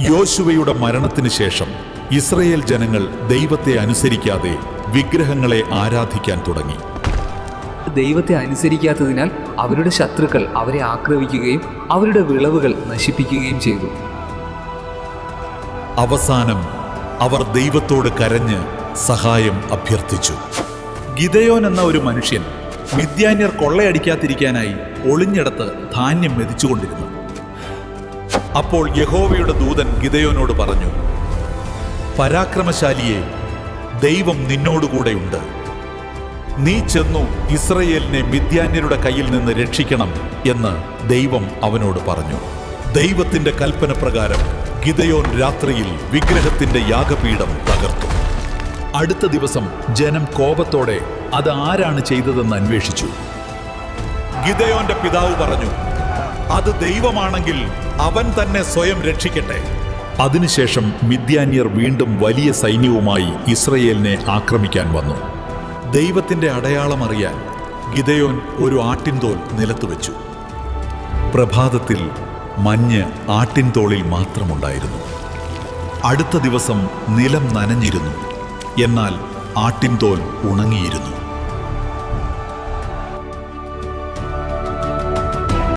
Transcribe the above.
യോശുവയുടെ മരണത്തിന് ശേഷം ഇസ്രായേൽ ജനങ്ങൾ ദൈവത്തെ അനുസരിക്കാതെ വിഗ്രഹങ്ങളെ ആരാധിക്കാൻ തുടങ്ങി. ദൈവത്തെ അനുസരിക്കാത്തതിനാൽ അവരുടെ ശത്രുക്കൾ അവരെ ആക്രമിക്കുകയും അവരുടെ വിളവുകൾ നശിപ്പിക്കുകയും ചെയ്തു. അവസാനം അവർ ദൈവത്തോട് കരഞ്ഞ് സഹായം അഭ്യർത്ഥിച്ചു. ഗിദെയോൻ എന്ന ഒരു മനുഷ്യൻ മിദ്യാന്യർ കൊള്ളയടിക്കാതിരിക്കാനായി ഒളിഞ്ഞിടത്ത് ധാന്യം മെതിച്ചുകൊണ്ടിരുന്നു. അപ്പോൾ യഹോവയുടെ ദൂതൻ ഗിദെയോനോട് പറഞ്ഞു, പരാക്രമശാലിയെ, ദൈവം നിന്നോടുകൂടെയുണ്ട്. നീ ചെന്നു ഇസ്രായേലിനെ മിദ്യാന്യരുടെ കയ്യിൽ നിന്ന് രക്ഷിക്കണം എന്ന് ദൈവം അവനോട് പറഞ്ഞു. ദൈവത്തിന്റെ കൽപ്പന പ്രകാരം ഗിദെയോൻ രാത്രിയിൽ വിഗ്രഹത്തിന്റെ യാഗപീഠം തകർത്തു. അടുത്ത ദിവസം ജനം കോപത്തോടെ അത് ആരാണ് ചെയ്തതെന്ന് അന്വേഷിച്ചു. ഗിദെയോന്റെ പിതാവ് പറഞ്ഞു, അത് ദൈവമാണെങ്കിൽ അവൻ തന്നെ സ്വയം രക്ഷിക്കട്ടെ. അതിനുശേഷം മിദ്യാന്യർ വീണ്ടും വലിയ സൈന്യവുമായി ഇസ്രായേലിനെ ആക്രമിക്കാൻ വന്നു. ദൈവത്തിന്റെ അടയാളമറിയാൻ ഗിദെയോൻ ഒരു ആട്ടിൻതോൽ നിലത്ത് വെച്ചു. പ്രഭാതത്തിൽ മഞ്ഞ് ആട്ടിൻതോളിൽ മാത്രമുണ്ടായിരുന്നു. അടുത്ത ദിവസം നിലം നനഞ്ഞിരുന്നു, എന്നാൽ ആട്ടിൻതോൽ ഉണങ്ങിയിരുന്നു.